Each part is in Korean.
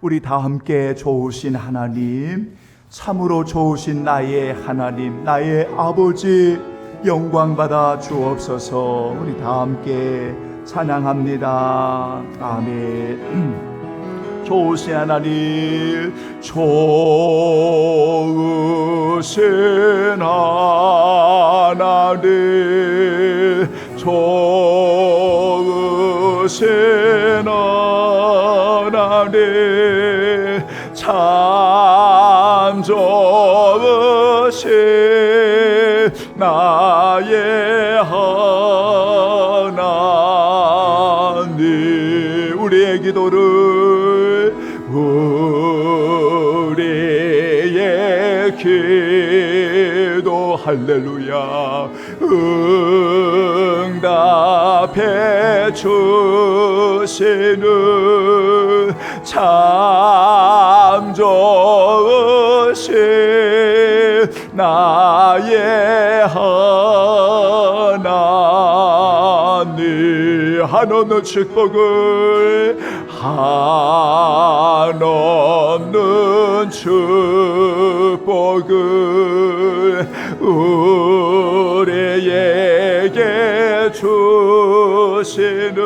우리 다 함께 좋으신 하나님, 참으로 좋으신 나의 하나님, 나의 아버지 영광 받아 주옵소서. 우리 다 함께 찬양합니다. 아멘. 좋으신 하나님, 좋으신 하나님, 좋으신 하나님, 참 좋으신 나의 하나님. 우리의 기도를, 우리의 기도 할렐루야 응답해 주시는 참 좋으신 나의 하나님. 한없는 축복을, 한없는 축복을 우리에게 주시는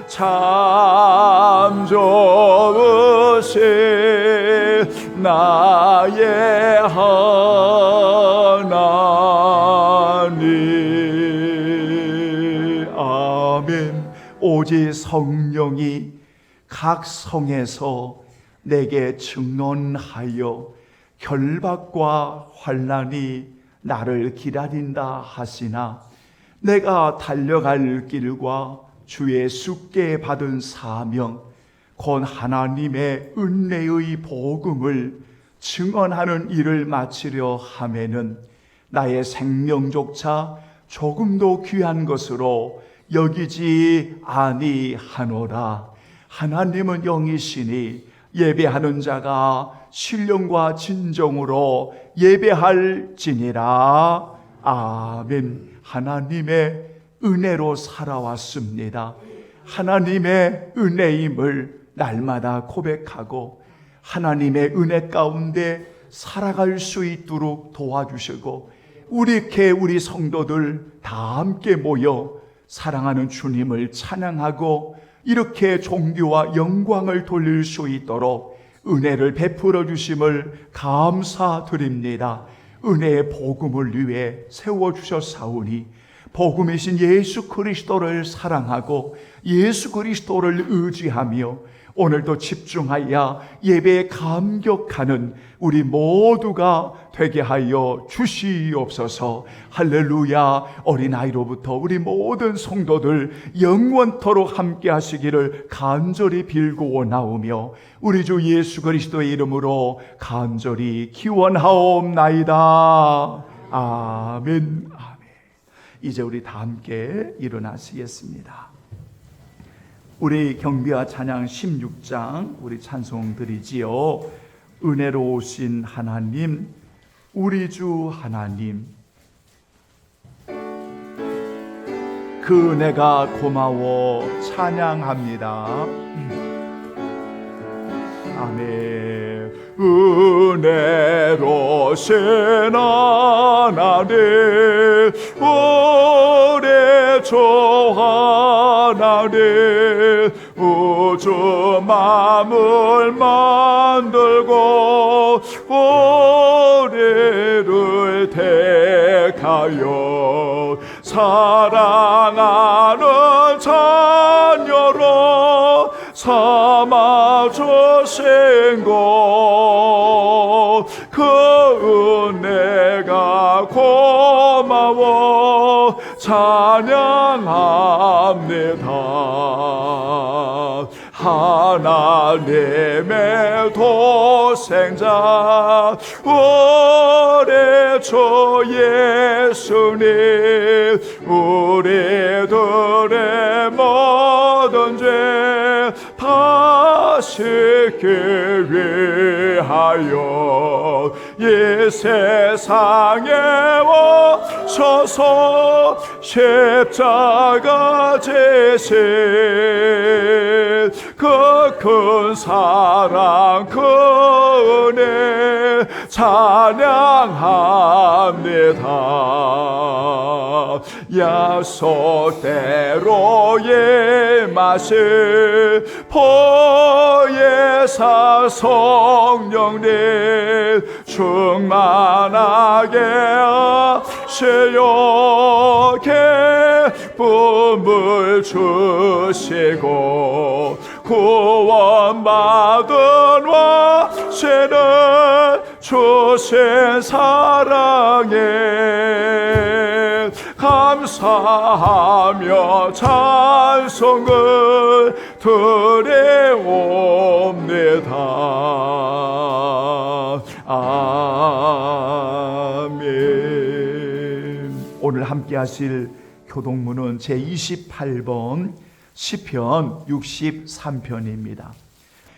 참 좋으신 나의 하나님. 아멘. 오직 성령이 각 성에서 내게 증언하여 결박과 환난이 나를 기다린다 하시나, 내가 달려갈 길과 주의 суд게 받은 사명, 곧 하나님의 은혜의 복음을 증언하는 일을 마치려 하면은 나의 생명조차 조금도 귀한 것으로 여기지 아니하노라. 하나님은 영이시니 예배하는 자가 신령과 진정으로 예배할지니라. 아멘. 하나님의 은혜로 살아왔습니다. 하나님의 은혜임을 날마다 고백하고 하나님의 은혜 가운데 살아갈 수 있도록 도와주시고, 우리 성도들 다 함께 모여 사랑하는 주님을 찬양하고 이렇게 존귀와 영광을 돌릴 수 있도록 은혜를 베풀어 주심을 감사드립니다. 은혜의 복음을 위해 세워주셨사오니 복음이신 예수 그리스도를 사랑하고 예수 그리스도를 의지하며 오늘도 집중하여 예배에 감격하는 우리 모두가 되게 하여 주시옵소서. 할렐루야. 어린아이로부터 우리 모든 성도들 영원토록 함께 하시기를 간절히 빌고 원하오며 우리 주 예수 그리스도의 이름으로 간절히 기원하옵나이다. 아멘. 아멘. 이제 우리 다 함께 일어나시겠습니다. 우리 경배와 찬양 16장 우리 찬송 드리지요. 은혜로우신 하나님, 우리 주 하나님, 그 은혜가 고마워 찬양합니다. 아멘. 은혜로우신 하나님, 우리 주 하나님, 우주 만물 만들고 우리를 택하여 사랑하는 자녀로 삼아주신 것, 그 은혜가 고마워 찬양합니다. 하나님의 도생자 우리 주 예수님, 우리들의 모든 죄 다 씻기 위하여 이 세상에 오셔서 십자가 지신 그 큰 사랑 사랑 그 은혜 찬양합니다. 약속대로의 맛을 보혜사 성령님 충만하게 하시려 기쁨을 주시고 구원받은 와신을 주신 사랑에 감사하며 찬송을 드리옵니다. 아멘. 오늘 함께 하실 교동문은 제28번 시편 63편입니다.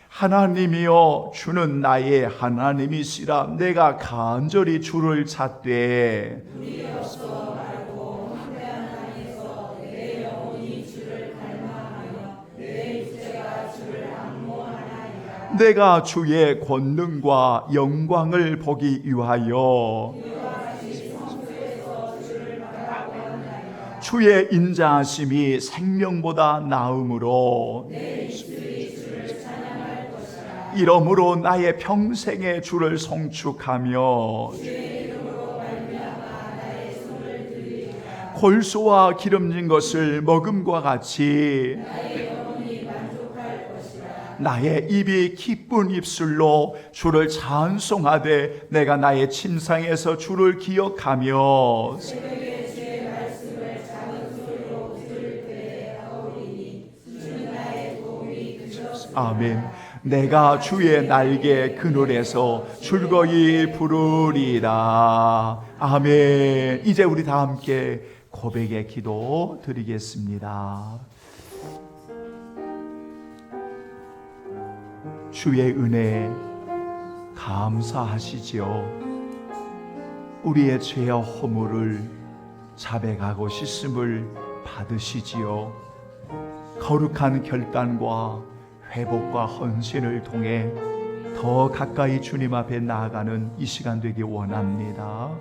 하나님이여 주는 나의 하나님이시라. 내가 간절히 주를 찾되 내 영혼이 주를 갈망하여 내 육체가 주를 악모하나이다. 내가 주의 권능과 영광을 보기 위하여 주의 인자하심이 생명보다 나음으로 이러므로 나의 평생에 주를 송축하며 골수와 기름진 것을 먹음과 같이 나의 입이 기쁜 입술로 주를 찬송하되 내가 나의 침상에서 주를 기억하며 아멘. 내가 주의 날개 그늘에서 즐거이 부르리라. 아멘. 이제 우리 다 함께 고백의 기도 드리겠습니다. 주의 은혜 감사하시지요. 우리의 죄와 허물을 자백하고 씻음을 받으시지요. 거룩한 결단과 회복과 헌신을 통해 더 가까이 주님 앞에 나아가는 이 시간 되기 원합니다.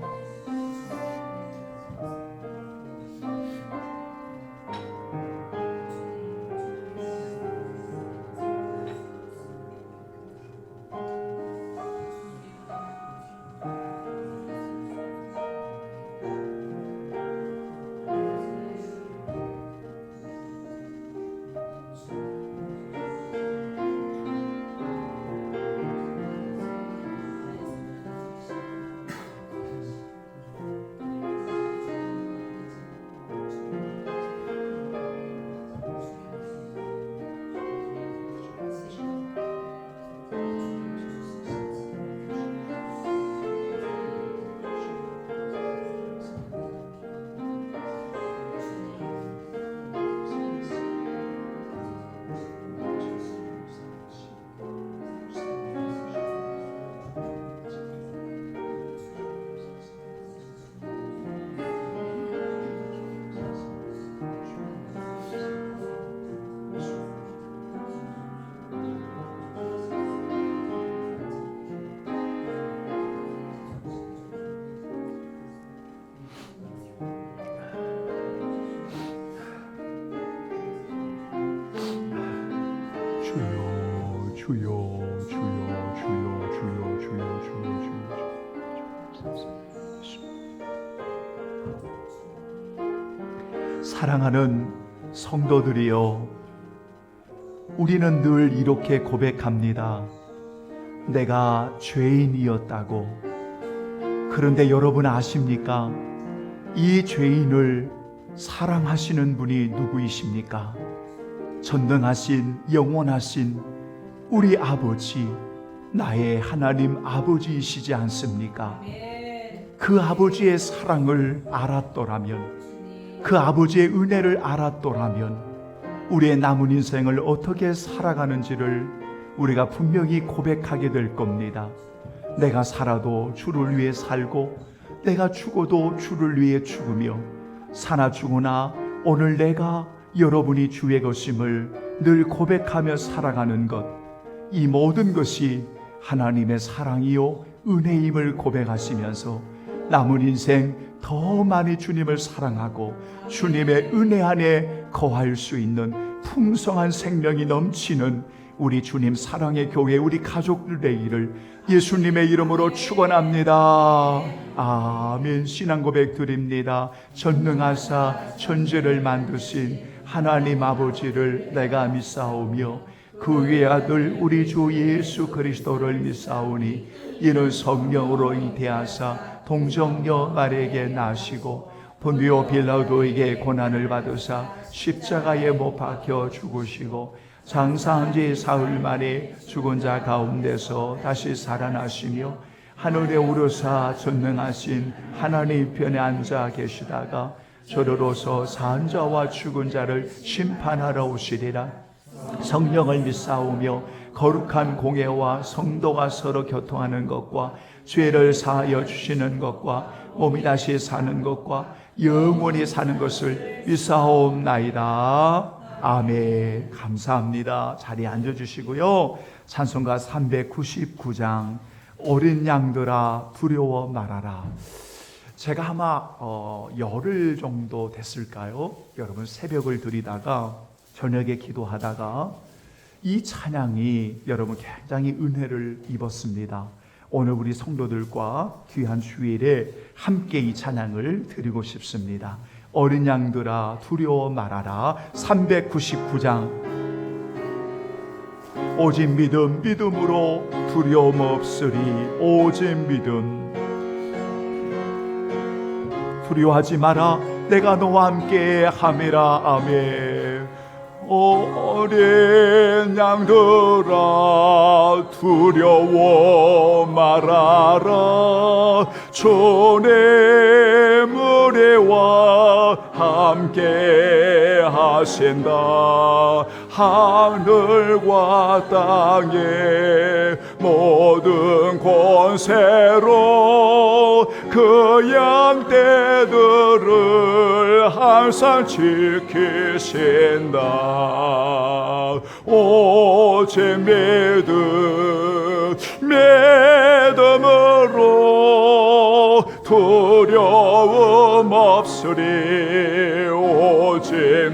사랑하는 성도들이여, 우리는 늘 이렇게 고백합니다. 내가 죄인이었다고. 그런데 여러분 아십니까? 이 죄인을 사랑하시는 분이 누구이십니까? 전능하신 영원하신 우리 아버지, 나의 하나님 아버지이시지 않습니까? 그 아버지의 사랑을 알았더라면, 그 아버지의 은혜를 알았더라면 우리의 남은 인생을 어떻게 살아가는지를 우리가 분명히 고백하게 될 겁니다. 내가 살아도 주를 위해 살고 내가 죽어도 주를 위해 죽으며 사나 죽으나 오늘 내가 여러분이 주의 것임을 늘 고백하며 살아가는 것, 이 모든 것이 하나님의 사랑이요 은혜임을 고백하시면서 남은 인생 더 많이 주님을 사랑하고 주님의 은혜 안에 거할 수 있는 풍성한 생명이 넘치는 우리 주님 사랑의 교회, 우리 가족들 되기를 예수님의 이름으로 축원합니다. 아멘. 신앙 고백 드립니다. 전능하사 천지를 만드신 하나님 아버지를 내가 믿사오며 그 위의 아들 우리 주 예수 그리스도를 믿사오니 이는 성령으로 잉태하사 동정녀 마리아에게 나시고 본디오 빌라도에게 고난을 받으사 십자가에 못 박혀 죽으시고 장사한 지 사흘 만에 죽은 자 가운데서 다시 살아나시며 하늘에 오르사 전능하신 하나님 편에 앉아 계시다가 저리로서 산 자와 죽은 자를 심판하러 오시리라. 성령을 믿사오며 거룩한 공예와 성도가 서로 교통하는 것과 죄를 사하여 주시는 것과 몸이 다시 사는 것과 영원히 사는 것을 믿사옵나이다. 아멘. 감사합니다. 자리에 앉아주시고요. 찬송가 399장 어린 양들아 두려워 말아라. 제가 아마 열흘 정도 됐을까요? 여러분 새벽을 드리다가 저녁에 기도하다가 이 찬양이 여러분 굉장히 은혜를 입었습니다. 오늘 우리 성도들과 귀한 주일에 함께 이 찬양을 드리고 싶습니다. 어린 양들아 두려워 말아라. 399장 오직 믿음 믿음으로 두려움 없으리. 오직 믿음 두려워하지 마라. 내가 너와 함께 함이라. 아멘. 어린 양들아 두려워 말아라. 주의 무리와 함께 하신다. 하늘과 땅의 모든 권세로 그 양떼들을 항상 지키신다. 오직 믿음으로 두려움 없으리. 오직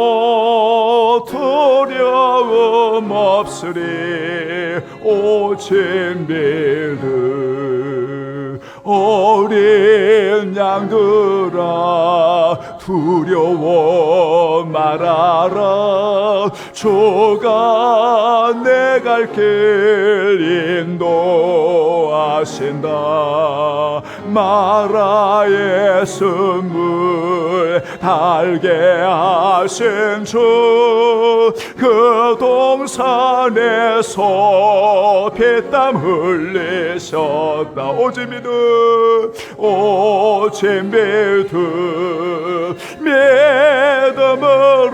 믿음으로 두려움 없으리. 오직 믿음. 어린 양들아 두려워 말아라. 주가 내 갈 길 인도하신다. 마라의 쓴물 달게 하신 주 그 동산에서 피땀 흘리셨다. 오직 믿음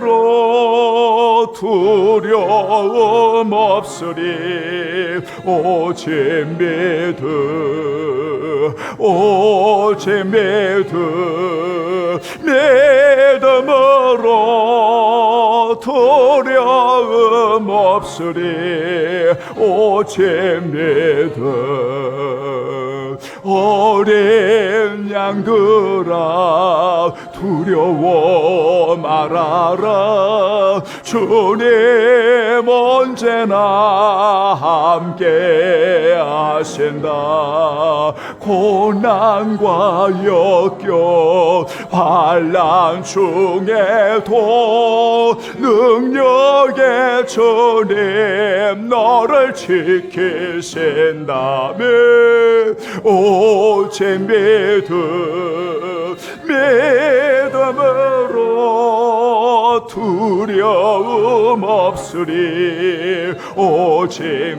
믿음으로 두려움 없으리. 오직 믿음으로 두려움 없으리. 오직 믿음. 어린 양들아 두려워 말아라. 주님 언제나 함께 하신다. 고난과 역경 환난 중에도 능력의 주님 너를 지키신다며. 오직 믿음으로 두려움 없으리. 오직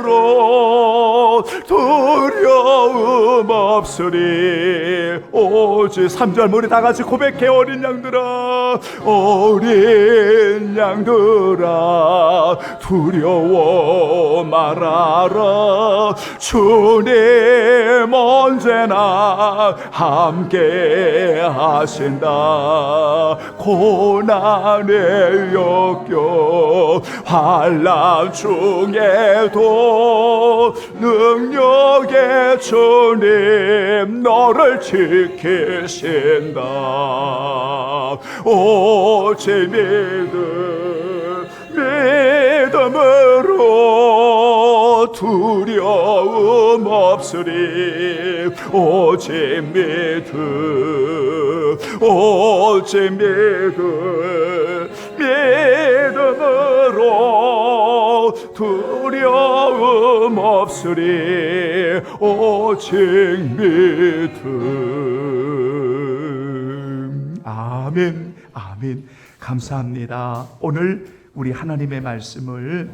믿음으로 두려움 없으리. 오직 3절 우리 다 같이 고백해. 어린 양들아, 어린 양들아, 두려워 말아라. 주님 언제나 함께 하신다. 고난을 겪겨 환난 중에도 능력의 주님 너를 지키신다. 오직 믿음으로 두려움 없으리. 오직 믿음으로 두려움 없으리. 오직 믿음. 아멘, 아멘. 감사합니다. 오늘 우리 하나님의 말씀을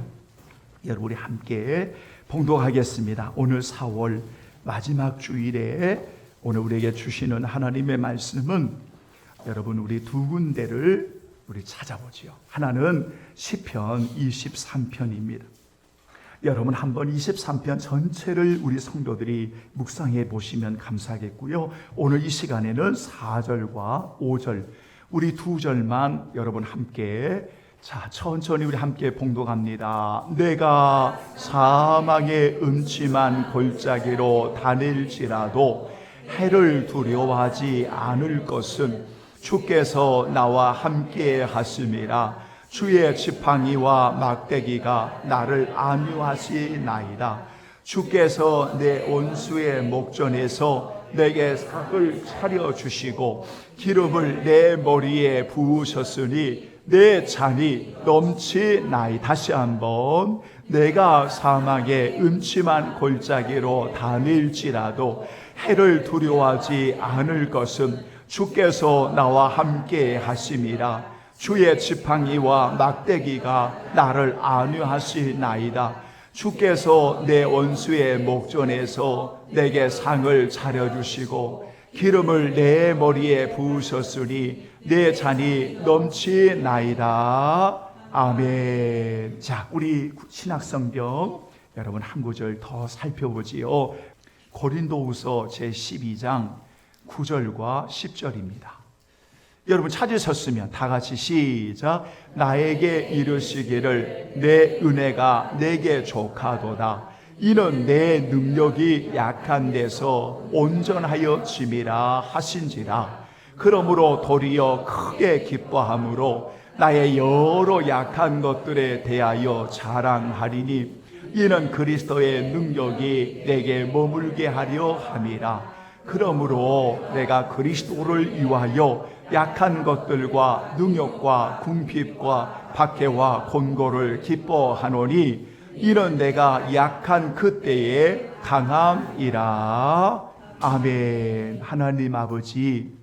여러분 우리 함께 봉독하겠습니다. 오늘 4월 마지막 주일에 오늘 우리에게 주시는 하나님의 말씀은 여러분 우리 두 군데를 우리 찾아보지요. 하나는 시편 23편입니다. 여러분 한번 23편 전체를 우리 성도들이 묵상해 보시면 감사하겠고요. 오늘 이 시간에는 4절과 5절 우리 두 절만 여러분 함께 천천히 우리 함께 봉독합니다. 내가 사망의 음침한 골짜기로 다닐지라도 해를 두려워하지 않을 것은 주께서 나와 함께 하심이라. 주의 지팡이와 막대기가 나를 안위하시나이다. 주께서 내 원수의 목전에서 내게 삭을 차려주시고 기름을 내 머리에 부으셨으니 내 잔이 넘치나이. 다시 한번. 내가 사막의 음침한 골짜기로 다닐지라도 해를 두려워하지 않을 것은 주께서 나와 함께 하심이라. 주의 지팡이와 막대기가 나를 안위하시나이다. 주께서 내 원수의 목전에서 내게 상을 차려주시고 기름을 내 머리에 부으셨으니 내 잔이 넘치나이다. 아멘. 자, 우리 신약성경 여러분 한 구절 더 살펴보지요. 고린도후서 제12장 9절과 10절입니다. 여러분 찾으셨으면 다 같이 시작. 나에게 이르시기를 내 은혜가 내게 족하도다. 이는 내 능력이 약한 데서 온전하여 짐이라 하신지라. 그러므로 도리어 크게 기뻐함으로 나의 여러 약한 것들에 대하여 자랑하리니 이는 그리스도의 능력이 내게 머물게 하려 함이라. 그러므로 내가 그리스도를 위하여 약한 것들과 능욕과 궁핍과 박해와 곤고를 기뻐하노니 이는 내가 약한 그때에 강함이라. 아멘. 하나님 아버지,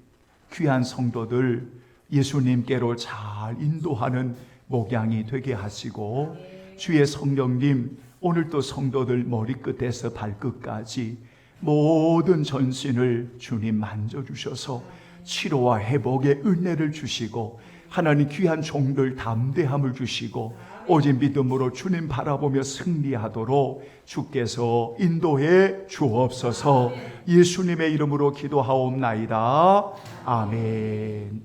귀한 성도들 예수님께로 잘 인도하는 목양이 되게 하시고 주의 성령님 오늘도 성도들 머리끝에서 발끝까지 모든 전신을 주님 만져주셔서 치료와 회복의 은혜를 주시고 하나님 귀한 종들 담대함을 주시고 오직 믿음으로 주님 바라보며 승리하도록 주께서 인도해 주옵소서. 예수님의 이름으로 기도하옵나이다. 아멘. 아멘.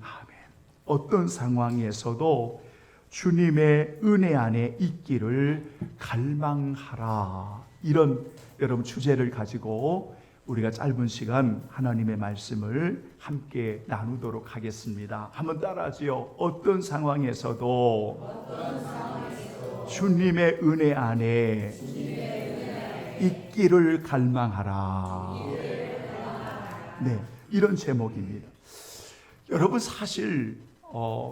어떤 상황에서도 주님의 은혜 안에 있기를 갈망하라. 이런 여러분 주제를 가지고 우리가 짧은 시간 하나님의 말씀을 함께 나누도록 하겠습니다. 한번 따라하지요. 어떤 상황에서도 주님의 은혜 안에 있기를 갈망하라. 네, 이런 제목입니다. 여러분 사실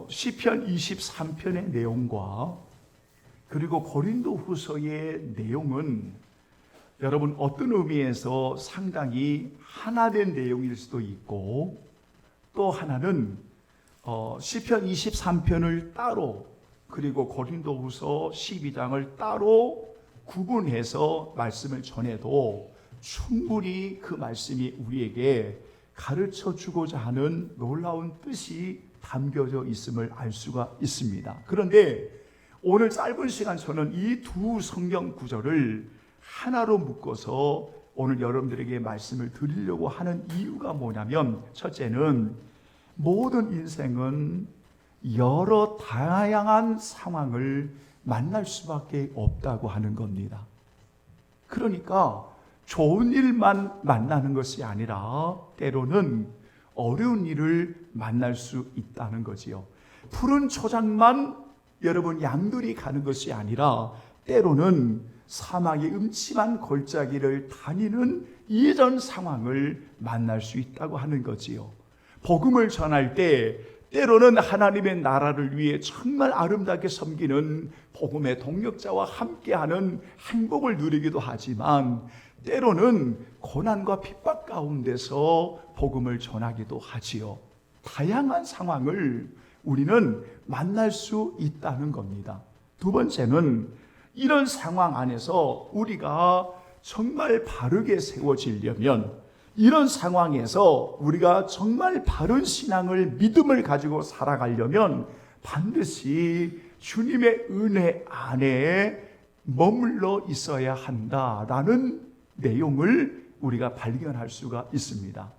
시편 23편의 내용과 그리고 고린도후서의 내용은 여러분 어떤 의미에서 상당히 하나된 내용일 수도 있고 또 하나는 시편 23편을 따로 그리고 고린도후서 12장을 따로 구분해서 말씀을 전해도 충분히 그 말씀이 우리에게 가르쳐 주고자 하는 놀라운 뜻이 담겨져 있음을 알 수가 있습니다. 그런데 오늘 짧은 시간 저는 이 두 성경 구절을 하나로 묶어서 오늘 여러분들에게 말씀을 드리려고 하는 이유가 뭐냐면, 첫째는 모든 인생은 여러 다양한 상황을 만날 수밖에 없다고 하는 겁니다. 그러니까 좋은 일만 만나는 것이 아니라 때로는 어려운 일을 만날 수 있다는 거지요. 푸른 초장만 여러분 양들이 가는 것이 아니라 때로는 사막의 음침한 골짜기를 다니는 이런 상황을 만날 수 있다고 하는 거지요. 복음을 전할 때 때로는 하나님의 나라를 위해 정말 아름답게 섬기는 복음의 동력자와 함께하는 행복을 누리기도 하지만 때로는 고난과 핍박 가운데서 복음을 전하기도 하지요. 다양한 상황을 우리는 만날 수 있다는 겁니다. 두 번째는 이런 상황 안에서 우리가 정말 바르게 세워지려면, 이런 상황에서 우리가 정말 바른 신앙을, 믿음을 가지고 살아가려면 반드시 주님의 은혜 안에 머물러 있어야 한다라는 내용을 우리가 발견할 수가 있습니다.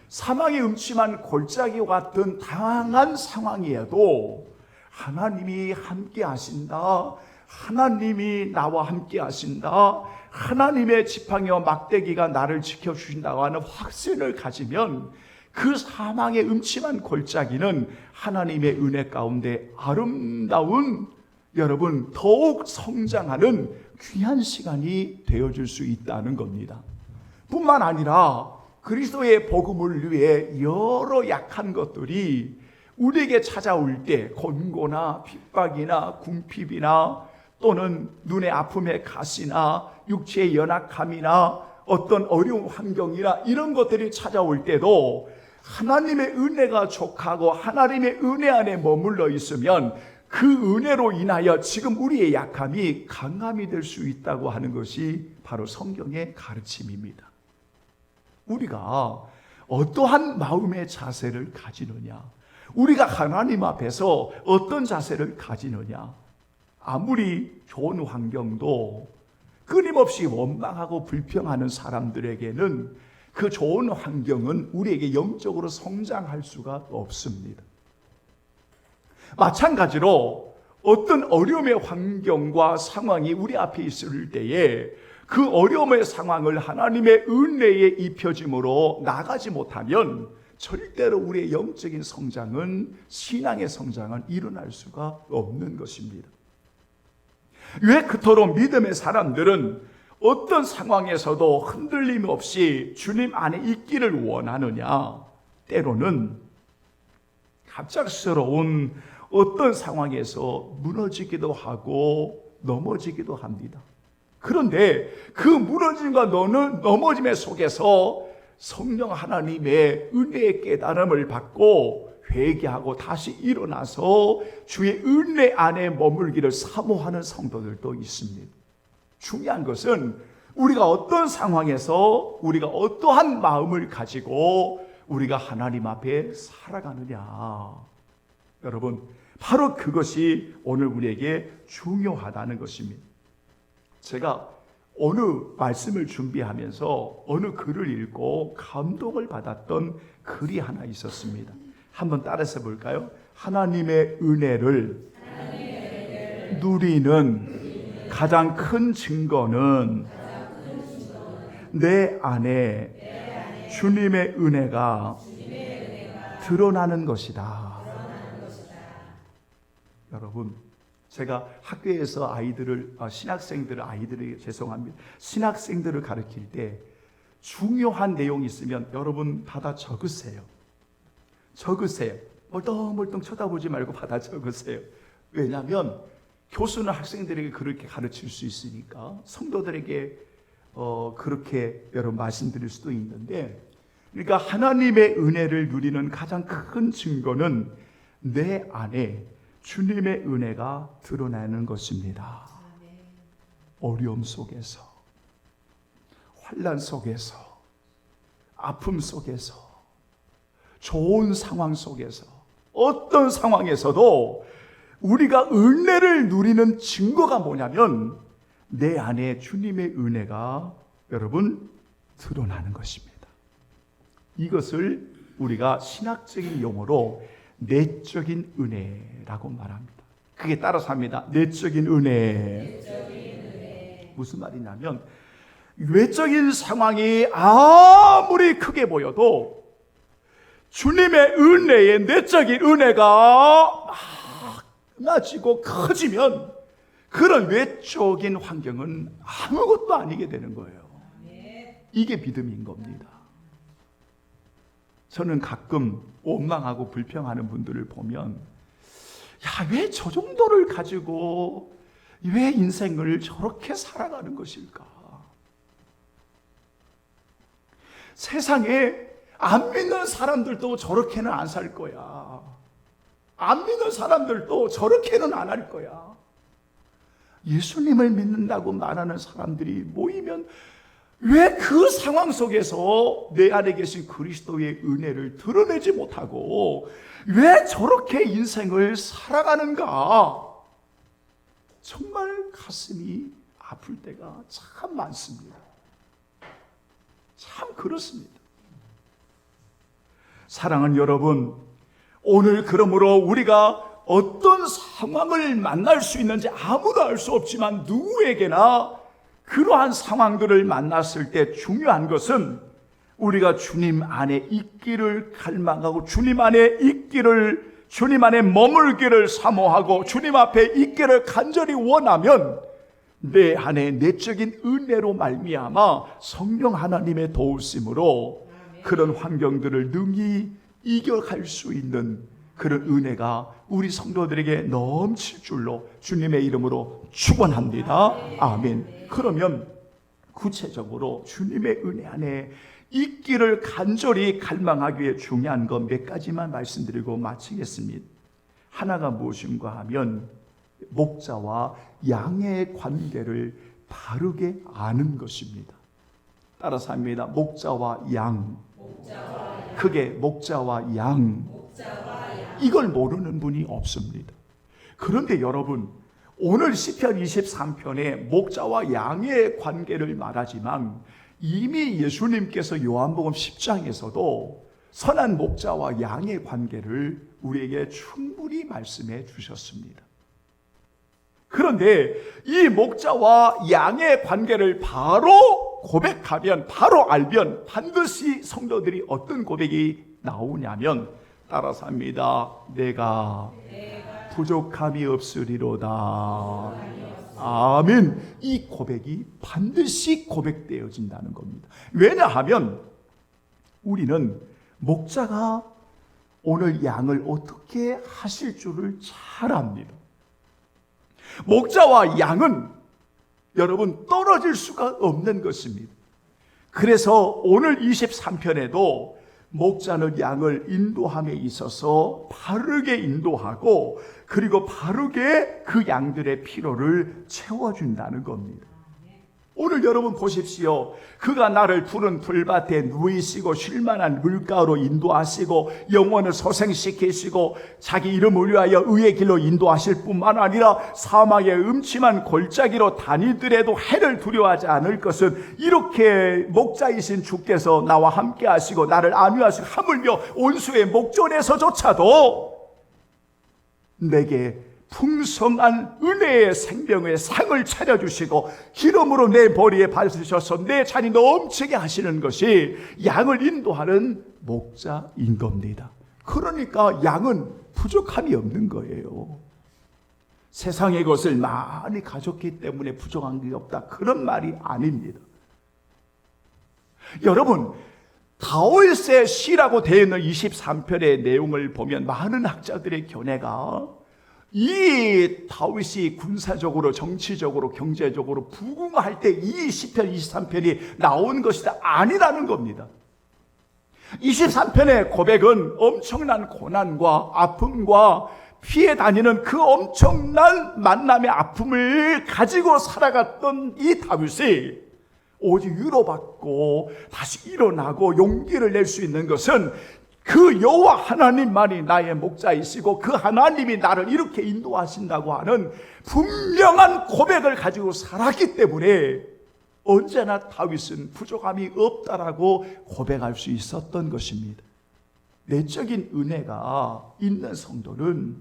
사망의 음침한 골짜기와 같은 다양한 상황이어도 하나님이 함께 하신다, 하나님이 나와 함께 하신다, 하나님의 지팡이와 막대기가 나를 지켜주신다고 하는 확신을 가지면 그 사망의 음침한 골짜기는 하나님의 은혜 가운데 아름다운, 여러분, 더욱 성장하는 귀한 시간이 되어줄 수 있다는 겁니다. 뿐만 아니라 그리스도의 복음을 위해 여러 약한 것들이 우리에게 찾아올 때, 곤고나 핍박이나 궁핍이나 또는 눈의 아픔의 가시나 육체의 연약함이나 어떤 어려운 환경이나 이런 것들이 찾아올 때도 하나님의 은혜가 족하고 하나님의 은혜 안에 머물러 있으면 그 은혜로 인하여 지금 우리의 약함이 강함이 될 수 있다고 하는 것이 바로 성경의 가르침입니다. 우리가 어떠한 마음의 자세를 가지느냐, 우리가 하나님 앞에서 어떤 자세를 가지느냐, 아무리 좋은 환경도 끊임없이 원망하고 불평하는 사람들에게는 그 좋은 환경은 우리에게 영적으로 성장할 수가 없습니다. 마찬가지로 어떤 어려움의 환경과 상황이 우리 앞에 있을 때에 그 어려움의 상황을 하나님의 은혜에 입혀짐으로 나가지 못하면 절대로 우리의 영적인 성장은, 신앙의 성장은 일어날 수가 없는 것입니다. 왜 그토록 믿음의 사람들은 어떤 상황에서도 흔들림 없이 주님 안에 있기를 원하느냐? 때로는 갑작스러운 어떤 상황에서 무너지기도 하고 넘어지기도 합니다. 그런데 그 무너짐과 넘어짐의 속에서 성령 하나님의 은혜의 깨달음을 받고 회개하고 다시 일어나서 주의 은혜 안에 머물기를 사모하는 성도들도 있습니다. 중요한 것은 우리가 어떤 상황에서 우리가 어떠한 마음을 가지고 우리가 하나님 앞에 살아가느냐. 여러분, 바로 그것이 오늘 우리에게 중요하다는 것입니다. 제가 어느 말씀을 준비하면서 어느 글을 읽고 감동을 받았던 글이 하나 있었습니다. 한번 따라서 볼까요? 하나님의 은혜를 누리는 가장 큰 증거는 내 안에 주님의 은혜가 드러나는 것이다. 여러분, 제가 학교에서 신학생들을 가르칠 때 중요한 내용이 있으면 여러분 받아 적으세요. 멀뚱멀뚱 쳐다보지 말고 받아 적으세요. 왜냐하면 교수는 학생들에게 그렇게 가르칠 수 있으니까, 성도들에게 그렇게 여러분 말씀드릴 수도 있는데, 그러니까 하나님의 은혜를 누리는 가장 큰 증거는 내 안에 주님의 은혜가 드러나는 것입니다. 어려움 속에서, 환난 속에서, 아픔 속에서, 좋은 상황 속에서, 어떤 상황에서도 우리가 은혜를 누리는 증거가 뭐냐면 내 안에 주님의 은혜가 여러분 드러나는 것입니다. 이것을 우리가 신학적인 용어로 내적인 은혜라고 말합니다. 그게 따라서 합니다. 내적인 은혜. 무슨 말이냐면 외적인 상황이 아무리 크게 보여도 주님의 은혜의 내적인 은혜가 많아지고 커지면 그런 외적인 환경은 아무것도 아니게 되는 거예요. 이게 믿음인 겁니다. 저는 가끔 원망하고 불평하는 분들을 보면 야, 왜 저 정도를 가지고 왜 인생을 저렇게 살아가는 것일까? 세상에 안 믿는 사람들도 저렇게는 안 살 거야. 안 믿는 사람들도 저렇게는 안 할 거야. 예수님을 믿는다고 말하는 사람들이 모이면 왜 그 상황 속에서 내 안에 계신 그리스도의 은혜를 드러내지 못하고 왜 저렇게 인생을 살아가는가? 정말 가슴이 아플 때가 참 많습니다. 참 그렇습니다. 사랑하는 여러분, 오늘 그러므로 우리가 어떤 상황을 만날 수 있는지 아무도 알 수 없지만 누구에게나 그러한 상황들을 만났을 때 중요한 것은 우리가 주님 안에 있기를 갈망하고 주님 안에 있기를, 주님 안에 머물기를 사모하고 주님 앞에 있기를 간절히 원하면 내 안에 내적인 은혜로 말미암아 성령 하나님의 도우심으로 그런 환경들을 능히 이겨갈 수 있는 그런 은혜가 우리 성도들에게 넘칠 줄로 주님의 이름으로 축원합니다. 아멘. 그러면 구체적으로 주님의 은혜 안에 있기를 간절히 갈망하기 위해 중요한 것 몇 가지만 말씀드리고 마치겠습니다. 하나가 무엇인가 하면 목자와 양의 관계를 바르게 아는 것입니다. 따라서 합니다. 목자와 양. 그게 목자와 양. 이걸 모르는 분이 없습니다. 그런데 여러분, 오늘 시편 23편에 목자와 양의 관계를 말하지만 이미 예수님께서 요한복음 10장에서도 선한 목자와 양의 관계를 우리에게 충분히 말씀해 주셨습니다. 그런데 이 목자와 양의 관계를 바로 고백하면, 바로 알면 반드시 성도들이 어떤 고백이 나오냐면 따라서 합니다. 내가 부족함이 없으리로다. 아멘. 이 고백이 반드시 고백되어진다는 겁니다. 왜냐하면 우리는 목자가 오늘 양을 어떻게 하실 줄을 잘 압니다. 목자와 양은 여러분 떨어질 수가 없는 것입니다. 그래서 오늘 23편에도 목자는 양을 인도함에 있어서 바르게 인도하고 그리고 바르게 그 양들의 필요를 채워준다는 겁니다. 오늘 여러분 보십시오. 그가 나를 푸른 풀밭에 누이시고 쉴만한 물가로 인도하시고 영혼을 소생시키시고 자기 이름을 위하여 의의 길로 인도하실 뿐만 아니라 사망의 음침한 골짜기로 다니더라도 해를 두려워하지 않을 것은 이렇게 목자이신 주께서 나와 함께 하시고 나를 안위하시고 하물며 온수의 목전에서조차도 내게 풍성한 은혜의 생명의 상을 차려주시고 기름으로 내 머리에 바르셔서 내 잔이 넘치게 하시는 것이 양을 인도하는 목자인 겁니다. 그러니까 양은 부족함이 없는 거예요. 세상의 것을 많이 가졌기 때문에 부족한 게 없다, 그런 말이 아닙니다. 여러분, 다윗의 시라고 되어 있는 23편의 내용을 보면 많은 학자들의 견해가 이 다윗이 군사적으로, 정치적으로, 경제적으로 부궁할 때 이 시편 23편이 나온 것이다, 아니라는 겁니다. 23편의 고백은 엄청난 고난과 아픔과 피해 다니는 그 엄청난 만남의 아픔을 가지고 살아갔던 이 다윗이 오직 위로받고 다시 일어나고 용기를 낼 수 있는 것은 그 여호와 하나님만이 나의 목자이시고 그 하나님이 나를 이렇게 인도하신다고 하는 분명한 고백을 가지고 살았기 때문에 언제나 다윗은 부족함이 없다라고 고백할 수 있었던 것입니다. 내적인 은혜가 있는 성도는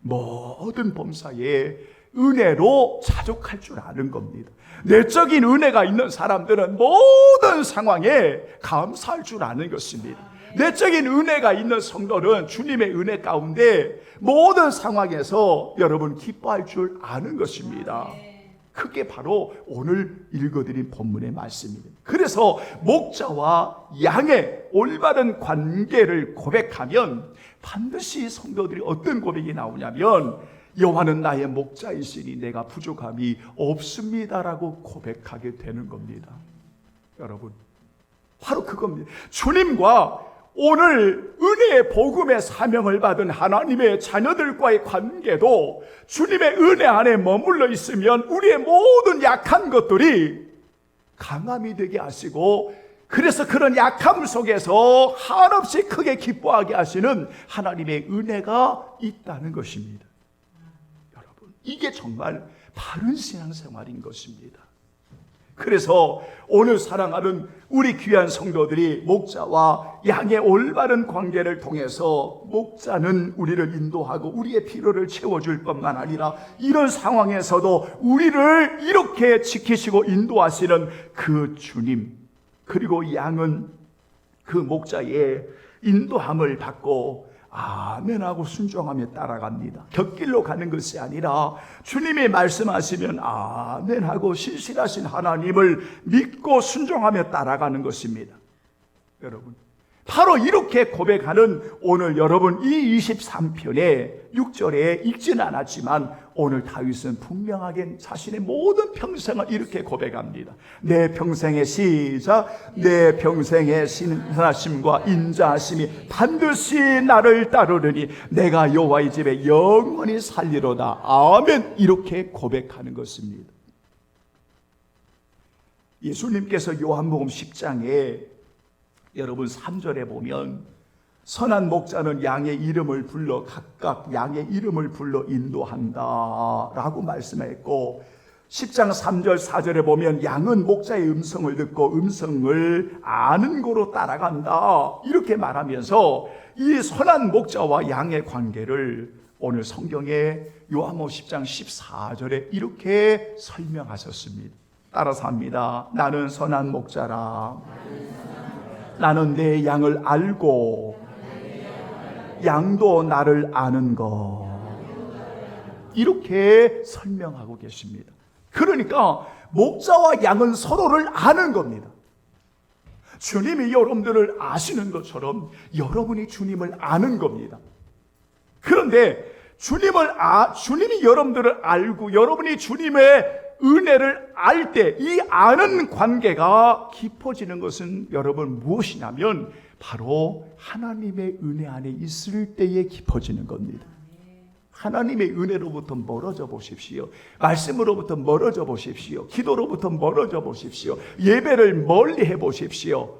모든 범사에 은혜로 자족할 줄 아는 겁니다. 내적인 은혜가 있는 사람들은 모든 상황에 감사할 줄 아는 것입니다. 내적인 은혜가 있는 성도는 주님의 은혜 가운데 모든 상황에서 여러분 기뻐할 줄 아는 것입니다. 그게 바로 오늘 읽어드린 본문의 말씀입니다. 그래서 목자와 양의 올바른 관계를 고백하면 반드시 성도들이 어떤 고백이 나오냐면 여호와는 나의 목자이시니 내가 부족함이 없습니다라고 고백하게 되는 겁니다. 여러분, 바로 그겁니다. 주님과 오늘 은혜의 복음의 사명을 받은 하나님의 자녀들과의 관계도 주님의 은혜 안에 머물러 있으면 우리의 모든 약한 것들이 강함이 되게 하시고, 그래서 그런 약함 속에서 한없이 크게 기뻐하게 하시는 하나님의 은혜가 있다는 것입니다. 여러분, 이게 정말 바른 신앙생활인 것입니다. 그래서 오늘 사랑하는 우리 귀한 성도들이 목자와 양의 올바른 관계를 통해서 목자는 우리를 인도하고 우리의 필요를 채워줄 뿐만 아니라 이런 상황에서도 우리를 이렇게 지키시고 인도하시는 그 주님, 그리고 양은 그 목자의 인도함을 받고 아멘하고 순종하며 따라갑니다. 곁길로 가는 것이 아니라 주님이 말씀하시면 아멘하고 신실하신 하나님을 믿고 순종하며 따라가는 것입니다. 여러분, 바로 이렇게 고백하는 오늘 여러분 이 23편의 6절에 읽지는 않았지만 오늘 다윗은 분명하게 자신의 모든 평생을 이렇게 고백합니다. 내 평생의 시작, 내 평생의 신하심과 인자하심이 반드시 나를 따르리니 내가 여호와의 집에 영원히 살리로다. 아멘. 이렇게 고백하는 것입니다. 예수님께서 요한복음 10장에 여러분 3절에 보면 선한 목자는 양의 이름을 불러 각각 양의 이름을 불러 인도한다 라고 말씀했고, 10장 3절 4절에 보면 양은 목자의 음성을 듣고 음성을 아는 고로 따라간다 이렇게 말하면서 이 선한 목자와 양의 관계를 오늘 성경에 요한복음 10장 14절에 이렇게 설명하셨습니다. 따라서 합니다. 나는 선한 목자라. 나는 내 양을 알고 양도 나를 아는 것. 이렇게 설명하고 계십니다. 그러니까 목자와 양은 서로를 아는 겁니다. 주님이 여러분들을 아시는 것처럼 여러분이 주님을 아는 겁니다. 그런데 주님이 여러분들을 알고 여러분이 주님의 은혜를 알 때 이 아는 관계가 깊어지는 것은 여러분 무엇이냐면 바로 하나님의 은혜 안에 있을 때에 깊어지는 겁니다. 하나님의 은혜로부터 멀어져 보십시오. 말씀으로부터 멀어져 보십시오. 기도로부터 멀어져 보십시오. 예배를 멀리 해 보십시오.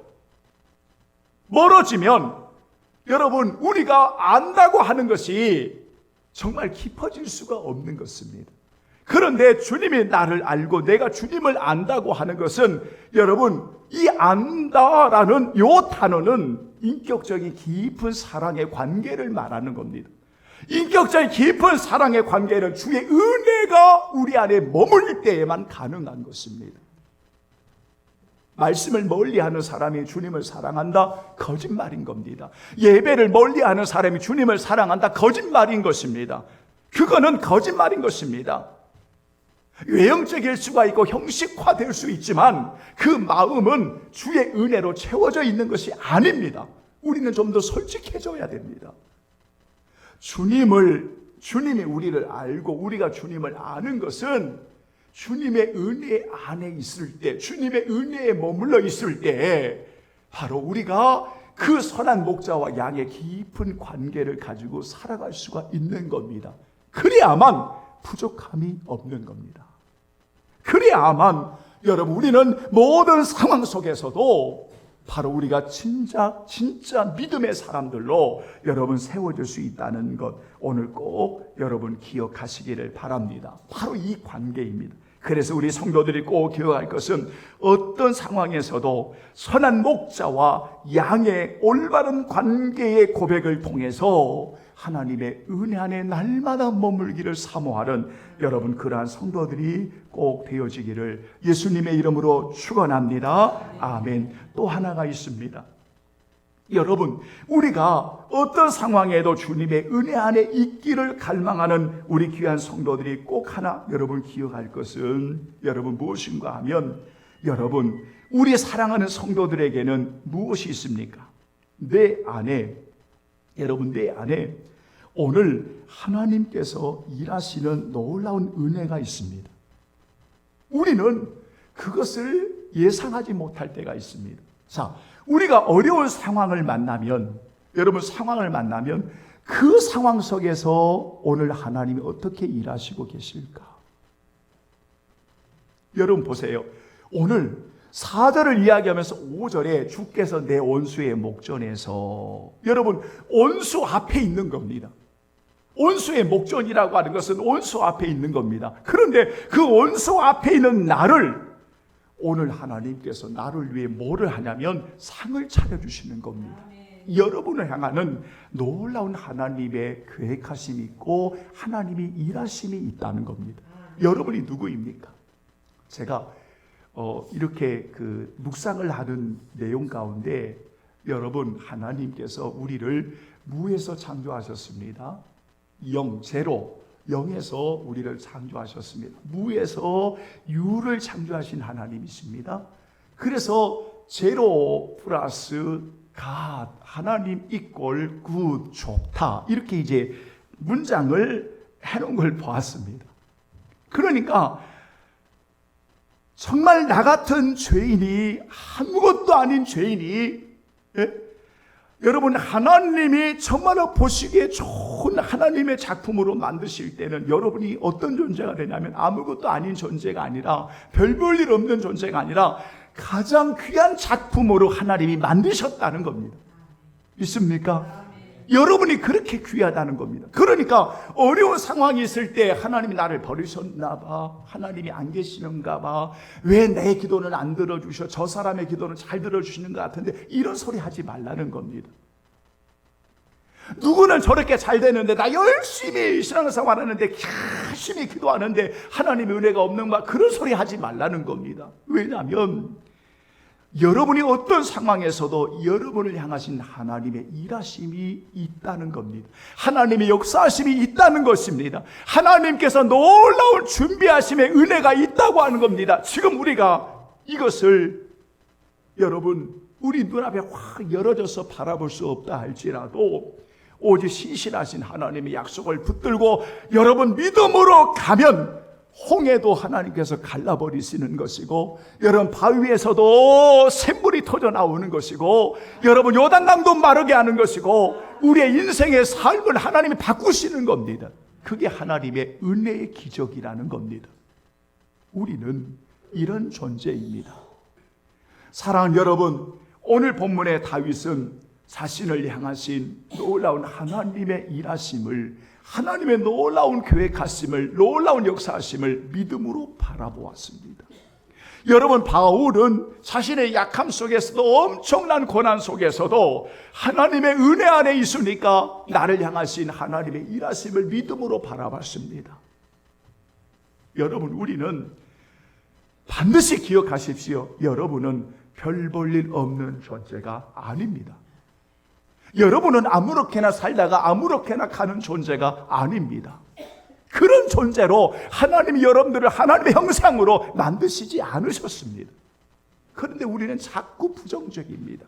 멀어지면 여러분 우리가 안다고 하는 것이 정말 깊어질 수가 없는 것입니다. 그런데 주님이 나를 알고 내가 주님을 안다고 하는 것은 여러분 이 안다라는 요 단어는 인격적인 깊은 사랑의 관계를 말하는 겁니다. 인격적인 깊은 사랑의 관계는 주의 은혜가 우리 안에 머물 때에만 가능한 것입니다. 말씀을 멀리하는 사람이 주님을 사랑한다? 거짓말인 겁니다. 예배를 멀리하는 사람이 주님을 사랑한다? 거짓말인 것입니다. 그거는 거짓말인 것입니다. 외형적일 수가 있고 형식화될 수 있지만 그 마음은 주의 은혜로 채워져 있는 것이 아닙니다. 우리는 좀 더 솔직해져야 됩니다. 주님이 우리를 알고 우리가 주님을 아는 것은 주님의 은혜 안에 있을 때, 주님의 은혜에 머물러 있을 때 바로 우리가 그 선한 목자와 양의 깊은 관계를 가지고 살아갈 수가 있는 겁니다. 그래야만 부족함이 없는 겁니다. 그래야만 여러분, 우리는 모든 상황 속에서도 바로 우리가 진짜 믿음의 사람들로 여러분 세워질 수 있다는 것, 오늘 꼭 여러분 기억하시기를 바랍니다. 바로 이 관계입니다. 그래서 우리 성도들이 꼭 기억할 것은 어떤 상황에서도 선한 목자와 양의 올바른 관계의 고백을 통해서 하나님의 은혜 안에 날마다 머물기를 사모하는 여러분, 그러한 성도들이 꼭 되어지기를 예수님의 이름으로 축원합니다. 아멘. 또 하나가 있습니다. 여러분, 우리가 어떤 상황에도 주님의 은혜 안에 있기를 갈망하는 우리 귀한 성도들이 꼭 하나 여러분 기억할 것은 여러분 무엇인가 하면, 여러분, 우리 사랑하는 성도들에게는 무엇이 있습니까? 내 안에 오늘 하나님께서 일하시는 놀라운 은혜가 있습니다. 우리는 그것을 예상하지 못할 때가 있습니다. 자, 우리가 어려운 상황을 만나면, 여러분 상황을 만나면 그 상황 속에서 오늘 하나님이 어떻게 일하시고 계실까? 여러분 보세요. 오늘 4절을 이야기하면서 5절에 주께서 내 원수의 목전에서, 여러분 원수 앞에 있는 겁니다. 원수의 목전이라고 하는 것은 원수 앞에 있는 겁니다. 그런데 그 원수 앞에 있는 나를 오늘 하나님께서 나를 위해 뭐를 하냐면 상을 차려주시는 겁니다. 여러분을 향하는 놀라운 하나님의 계획하심이 있고 하나님이 일하심이 있다는 겁니다. 여러분이 누구입니까? 제가 이렇게 그 묵상을 하는 내용 가운데, 여러분 하나님께서 우리를 무에서 창조하셨습니다. 제로, 영에서 우리를 창조하셨습니다. 무에서 유를 창조하신 하나님이십니다. 그래서 제로 플러스 갓, 하나님 이꼴 굿, 좋다, 이렇게 이제 문장을 해놓은 걸 보았습니다. 그러니까 정말 나 같은 죄인이, 아무것도 아닌 죄인이, 여러분 하나님이 정말로 보시기에 좋은 하나님의 작품으로 만드실 때는 여러분이 어떤 존재가 되냐면 아무것도 아닌 존재가 아니라, 별 볼 일 없는 존재가 아니라 가장 귀한 작품으로 하나님이 만드셨다는 겁니다. 믿습니까? 여러분이 그렇게 귀하다는 겁니다. 그러니까 어려운 상황이 있을 때 하나님이 나를 버리셨나 봐, 하나님이 안 계시는가 봐, 왜 내 기도는 안 들어주셔, 저 사람의 기도는 잘 들어주시는 것 같은데, 이런 소리 하지 말라는 겁니다. 누구는 저렇게 잘 되는데, 나 열심히 신앙생활 하는데, 열심히 기도하는데 하나님의 은혜가 없는 말, 그런 소리 하지 말라는 겁니다. 왜냐하면 여러분이 어떤 상황에서도 여러분을 향하신 하나님의 일하심이 있다는 겁니다. 하나님의 역사하심이 있다는 것입니다. 하나님께서 놀라운 준비하심의 은혜가 있다고 하는 겁니다. 지금 우리가 이것을 여러분 우리 눈앞에 확 열어져서 바라볼 수 없다 할지라도, 오직 신실하신 하나님의 약속을 붙들고 여러분 믿음으로 가면 홍해도 하나님께서 갈라버리시는 것이고, 여러분 바위에서도 샘물이 터져 나오는 것이고, 여러분 요단강도 마르게 하는 것이고, 우리의 인생의 삶을 하나님이 바꾸시는 겁니다. 그게 하나님의 은혜의 기적이라는 겁니다. 우리는 이런 존재입니다. 사랑하는 여러분, 오늘 본문의 다윗은 자신을 향하신 놀라운 하나님의 일하심을, 하나님의 놀라운 계획하심을, 놀라운 역사하심을 믿음으로 바라보았습니다. 여러분 바울은 자신의 약함 속에서도, 엄청난 고난 속에서도 하나님의 은혜 안에 있으니까 나를 향하신 하나님의 일하심을 믿음으로 바라봤습니다. 여러분 우리는 반드시 기억하십시오. 여러분은 별 볼 일 없는 존재가 아닙니다. 여러분은 아무렇게나 살다가 아무렇게나 가는 존재가 아닙니다. 그런 존재로 하나님이 여러분들을 하나님의 형상으로 만드시지 않으셨습니다. 그런데 우리는 자꾸 부정적입니다.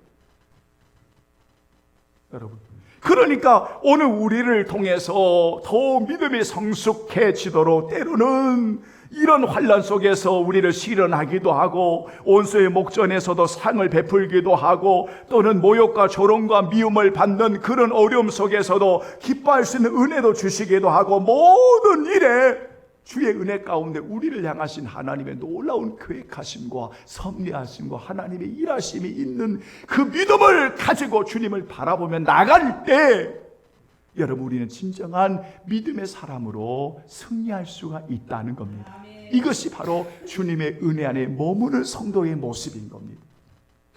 여러분, 그러니까 오늘 우리를 통해서 더 믿음이 성숙해지도록 때로는 이런 환난 속에서 우리를 실현하기도 하고, 원수의 목전에서도 상을 베풀기도 하고, 또는 모욕과 조롱과 미움을 받는 그런 어려움 속에서도 기뻐할 수 있는 은혜도 주시기도 하고, 모든 일에 주의 은혜 가운데 우리를 향하신 하나님의 놀라운 계획하심과 섭리하심과 하나님의 일하심이 있는 그 믿음을 가지고 주님을 바라보며 나갈 때 여러분 우리는 진정한 믿음의 사람으로 승리할 수가 있다는 겁니다. 이것이 바로 주님의 은혜 안에 머무는 성도의 모습인 겁니다.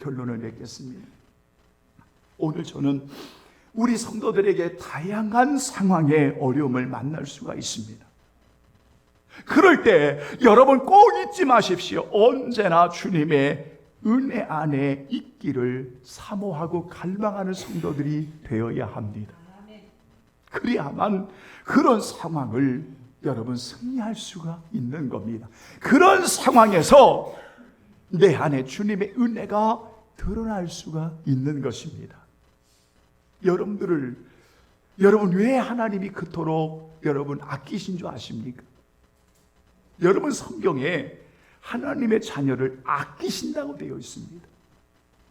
결론을 맺겠습니다. 오늘 저는 우리 성도들에게 다양한 상황의 어려움을 만날 수가 있습니다. 그럴 때 여러분 꼭 잊지 마십시오. 언제나 주님의 은혜 안에 있기를 사모하고 갈망하는 성도들이 되어야 합니다. 그래야만 그런 상황을 여러분 승리할 수가 있는 겁니다. 그런 상황에서 내 안에 주님의 은혜가 드러날 수가 있는 것입니다. 여러분 왜 하나님이 그토록 여러분 아끼신 줄 아십니까? 여러분 성경에 하나님의 자녀를 아끼신다고 되어 있습니다.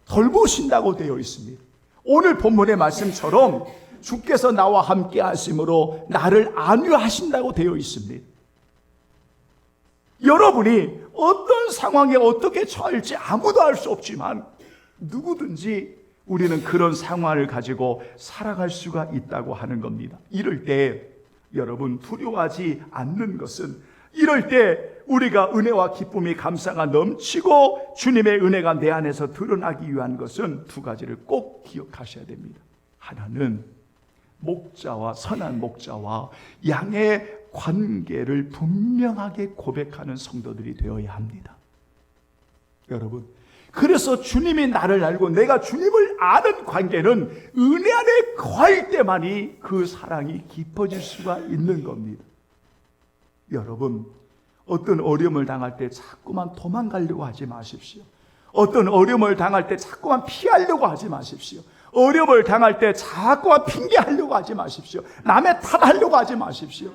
돌보신다고 되어 있습니다. 오늘 본문의 말씀처럼 주께서 나와 함께 하심으로 나를 안위하신다고 되어 있습니다. 여러분이 어떤 상황에 어떻게 처할지 아무도 알 수 없지만 누구든지 우리는 그런 상황을 가지고 살아갈 수가 있다고 하는 겁니다. 이럴 때 여러분 두려워하지 않는 것은, 이럴 때 우리가 은혜와 기쁨이 감사가 넘치고 주님의 은혜가 내 안에서 드러나기 위한 것은 두 가지를 꼭 기억하셔야 됩니다. 하나는 목자와 선한 목자와 양의 관계를 분명하게 고백하는 성도들이 되어야 합니다. 여러분, 그래서 주님이 나를 알고 내가 주님을 아는 관계는 은혜 안에 거할 때만이 그 사랑이 깊어질 수가 있는 겁니다. 여러분, 어떤 어려움을 당할 때 자꾸만 도망가려고 하지 마십시오. 어떤 어려움을 당할 때 자꾸만 피하려고 하지 마십시오. 어려움을 당할 때 자꾸만 핑계하려고 하지 마십시오. 남의 탓하려고 하지 마십시오.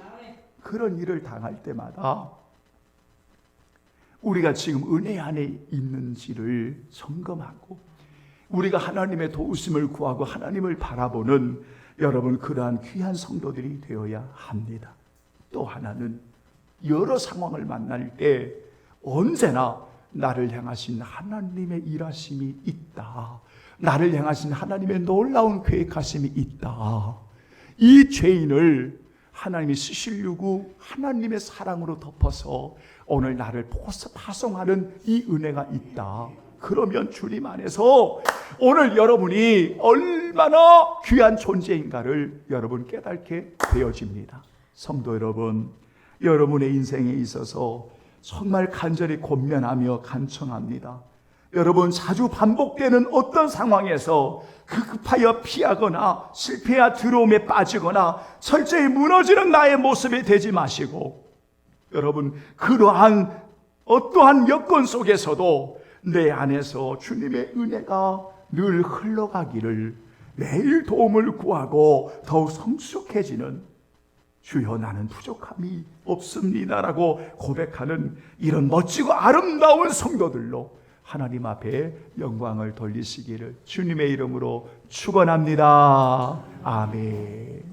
그런 일을 당할 때마다 우리가 지금 은혜 안에 있는지를 점검하고 우리가 하나님의 도우심을 구하고 하나님을 바라보는 여러분 그러한 귀한 성도들이 되어야 합니다. 또 하나는 여러 상황을 만날 때 언제나 나를 향하신 하나님의 일하심이 있다. 나를 향하신 하나님의 놀라운 계획하심이 있다. 이 죄인을 하나님이 쓰시려고 하나님의 사랑으로 덮어서 오늘 나를 파송하는 이 은혜가 있다. 그러면 주님 안에서 오늘 여러분이 얼마나 귀한 존재인가를 여러분 깨닫게 되어집니다. 성도 여러분, 여러분의 인생에 있어서 정말 간절히 권면하며 간청합니다. 여러분, 자주 반복되는 어떤 상황에서 급하여 피하거나 실패와 두려움에 빠지거나 철저히 무너지는 나의 모습이 되지 마시고, 여러분 그러한 어떠한 여건 속에서도 내 안에서 주님의 은혜가 늘 흘러가기를 매일 도움을 구하고 더욱 성숙해지는, 주여 나는 부족함이 없습니다라고 고백하는 이런 멋지고 아름다운 성도들로 하나님 앞에 영광을 돌리시기를 주님의 이름으로 축원합니다. 아멘.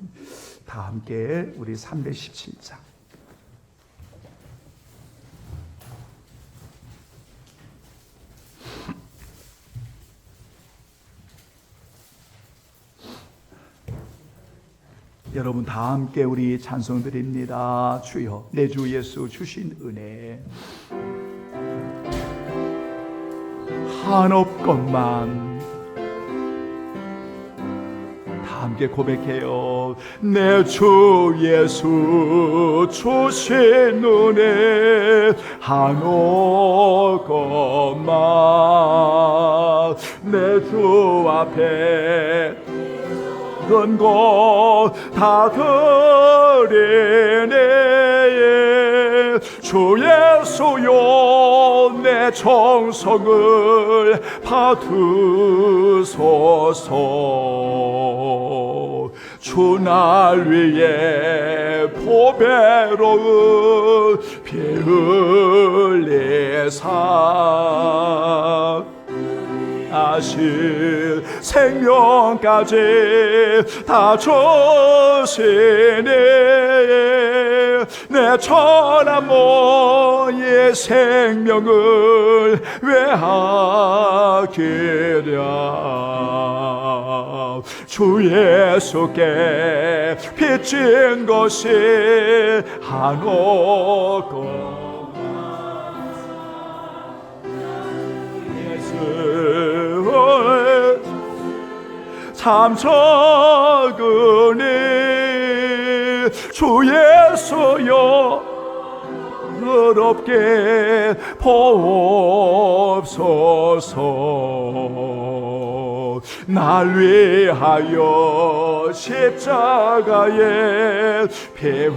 다 함께 우리 317장 여러분 다 함께 우리 찬송 드립니다. 주여 내 주 예수 주신 은혜 한없 것만 다 함께 고백해요. 내 주 예수 주신 은혜 한없 것만 내 주 앞에 건 다 드리네. 주 예수여 내 정성을 받으소서. 주 날 위해 보배로운 피 흘리사 아실 생명까지 다 주시니 내 천하모의 생명을 외하기랴. 주 예수께 빚진 것이 한없고 참 적으니 주 예수여 어렵게 보옵소서. 날 위하여 십자가에 피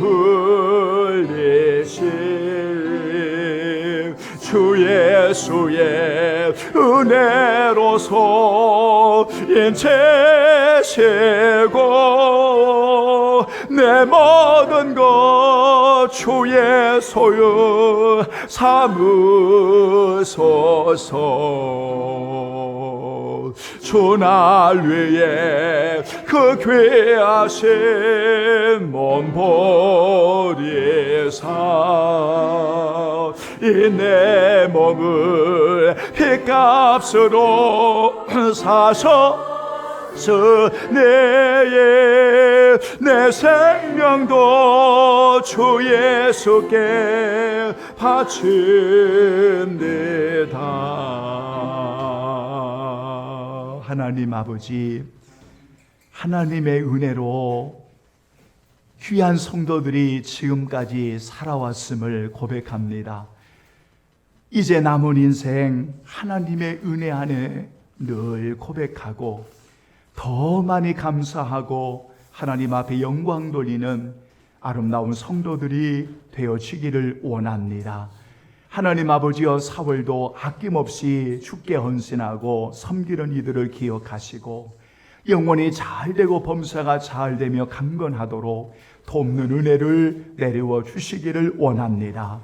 흘리신 주 예수의 은혜로서 인체시고 내 모든 것 주의 소유 삼으소서. 주 날 위해 그 귀하신 몸 버리사 이 내 몸을 핏값으로 사셔서 내 생명도 주 예수께 바칩니다. 하나님 아버지, 하나님의 은혜로 귀한 성도들이 지금까지 살아왔음을 고백합니다. 이제 남은 인생 하나님의 은혜 안에 늘 고백하고 더 많이 감사하고 하나님 앞에 영광 돌리는 아름다운 성도들이 되어지기를 원합니다. 하나님 아버지여, 사월도 아낌없이 주께 헌신하고 섬기는 이들을 기억하시고 영혼이 잘되고 범사가 잘되며 강건하도록 돕는 은혜를 내려워 주시기를 원합니다.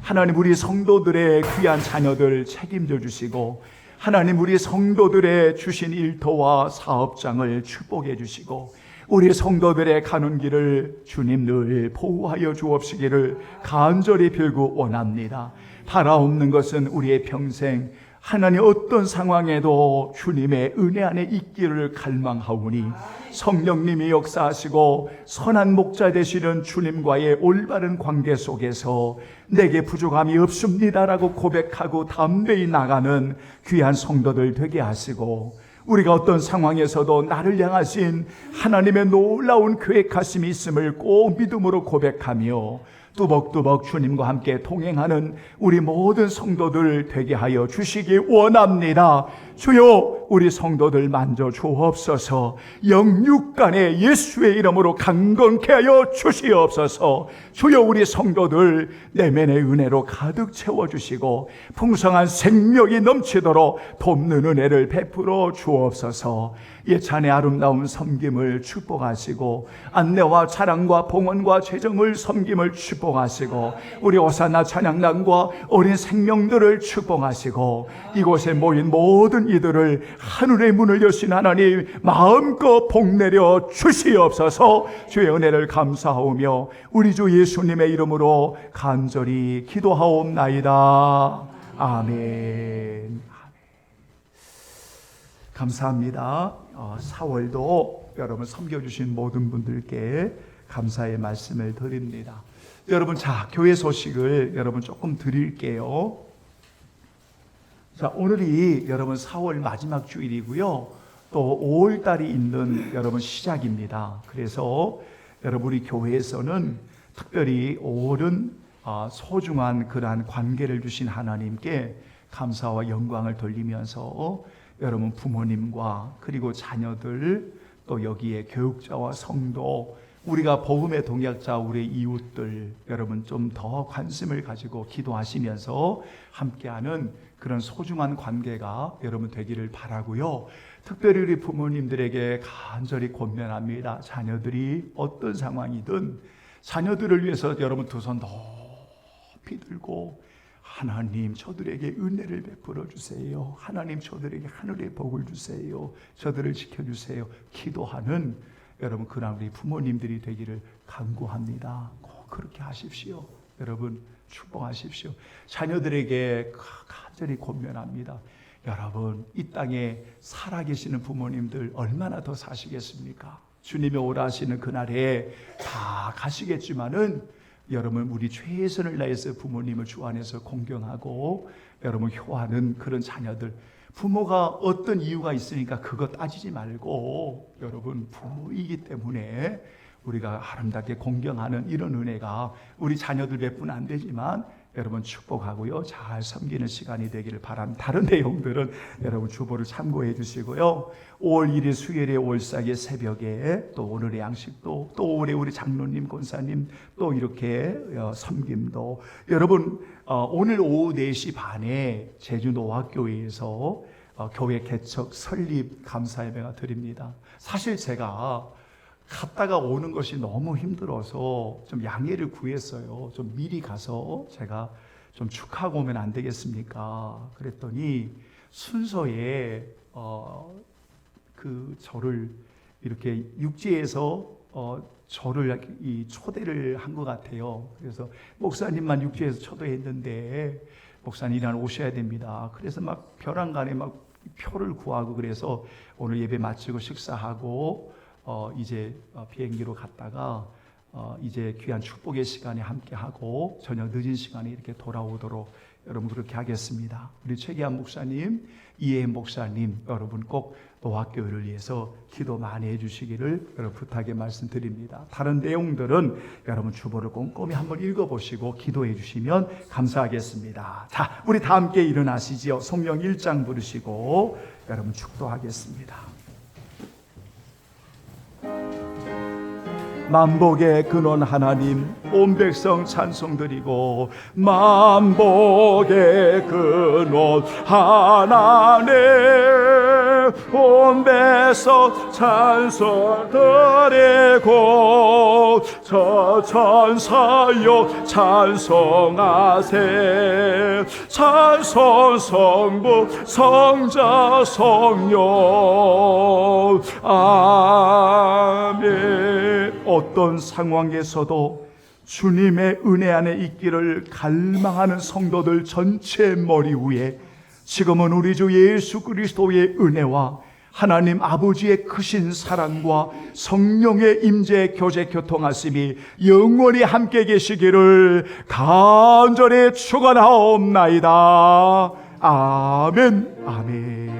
하나님, 우리 성도들의 귀한 자녀들 책임져 주시고 하나님, 우리 성도들의 주신 일터와 사업장을 축복해 주시고 우리 성도들의 가는 길을 주님 늘 보호하여 주옵시기를 간절히 빌고 원합니다. 바라옵는 것은 우리의 평생 하나님 어떤 상황에도 주님의 은혜 안에 있기를 갈망하오니 성령님이 역사하시고 선한 목자 되시는 주님과의 올바른 관계 속에서 내게 부족함이 없습니다라고 고백하고 담대히 나가는 귀한 성도들 되게 하시고, 우리가 어떤 상황에서도 나를 향하신 하나님의 놀라운 계획하심이 있음을 꼭 믿음으로 고백하며 뚜벅뚜벅 주님과 함께 동행하는 우리 모든 성도들 되게 하여 주시기 원합니다. 주여, 우리 성도들 만져 주옵소서. 영육간에 예수의 이름으로 강건케 하여 주시옵소서. 주여, 우리 성도들 내면의 은혜로 가득 채워주시고 풍성한 생명이 넘치도록 돕는 은혜를 베풀어 주옵소서. 예찬의 아름다운 섬김을 축복하시고 안내와 찬양과 봉헌과 재정을 섬김을 축복하시고 우리 호산나 찬양단과 어린 생명들을 축복하시고 이곳에 모인 모든 이들을 하늘의 문을 여신 하나님 마음껏 복내려 주시옵소서. 주의 은혜를 감사하오며 우리 주 예수님의 이름으로 간절히 기도하옵나이다. 아멘. 감사합니다. 4월도 여러분 섬겨주신 모든 분들께 감사의 말씀을 드립니다. 여러분, 자, 교회 소식을 여러분 조금 드릴게요. 자, 오늘이 여러분 4월 마지막 주일이고요. 또 5월 달이 있는 여러분 시작입니다. 그래서 여러분, 우리 교회에서는 특별히 5월은 소중한 그러한 관계를 주신 하나님께 감사와 영광을 돌리면서 여러분 부모님과 그리고 자녀들, 또 여기에 교육자와 성도, 우리가 복음의 동역자 우리 이웃들 여러분 좀 더 관심을 가지고 기도하시면서 함께하는 그런 소중한 관계가 여러분 되기를 바라고요. 특별히 우리 부모님들에게 간절히 권면합니다. 자녀들이 어떤 상황이든 자녀들을 위해서 여러분 두 손 높이 들고 하나님 저들에게 은혜를 베풀어 주세요. 하나님 저들에게 하늘의 복을 주세요. 저들을 지켜주세요. 기도하는 여러분 그런 우리 부모님들이 되기를 간구합니다. 꼭 그렇게 하십시오. 여러분 축복하십시오. 자녀들에게 간절히 권면합니다. 여러분 이 땅에 살아계시는 부모님들 얼마나 더 사시겠습니까? 주님이 오라 하시는 그날에 다 가시겠지만은 여러분 우리 최선을 다해서 부모님을 주 안에서 공경하고 여러분 효하는 그런 자녀들, 부모가 어떤 이유가 있으니까 그거 따지지 말고 여러분 부모이기 때문에 우리가 아름답게 공경하는 이런 은혜가 우리 자녀들뿐 안 되지만 여러분 축복하고요 잘 섬기는 시간이 되기를 바랍니다. 다른 내용들은 여러분 주보를 참고해 주시고요. 5월 1일 수요일에 올사계 새벽에 또 오늘의 양식도 또 올해 우리 장로님 권사님 또 이렇게 섬김도 여러분 오늘 오후 4시 반에 제주 노학교회에서 교회 개척 설립 감사 예배가 드립니다. 사실 제가 갔다가 오는 것이 너무 힘들어서 좀 양해를 구했어요. 좀 미리 가서 제가 좀 축하하고 오면 안 되겠습니까? 그랬더니 순서에 저를 이렇게 육지에서 저를 초대를 한 것 같아요. 그래서 목사님만 육지에서 초대했는데 목사님이랑 오셔야 됩니다. 그래서 막 벼랑간에 막 표를 구하고 그래서 오늘 예배 마치고 식사하고 이제 비행기로 갔다가 이제 귀한 축복의 시간에 함께 하고 저녁 늦은 시간에 이렇게 돌아오도록 여러분 그렇게 하겠습니다. 우리 최기한 목사님, 이혜인 목사님 여러분 꼭 노학교회를 위해서 기도 많이 해주시기를 여러분 부탁의 말씀드립니다. 다른 내용들은 여러분 주보를 꼼꼼히 한번 읽어보시고 기도해 주시면 감사하겠습니다. 자, 우리 다 함께 일어나시지요. 성령 1장 부르시고 여러분 축도하겠습니다. 만복의 근원 하나님 온 백성 찬송드리고 만복의 근원 하나님 온 백성 찬송드리고 저 천사여 찬송하세 찬송 성부 성자 성령 아멘. 어떤 상황에서도 주님의 은혜 안에 있기를 갈망하는 성도들 전체 머리 위에 지금은 우리 주 예수 그리스도의 은혜와 하나님 아버지의 크신 사랑과 성령의 임재 교제 교통하심이 영원히 함께 계시기를 간절히 축원하옵나이다. 아멘. 아멘.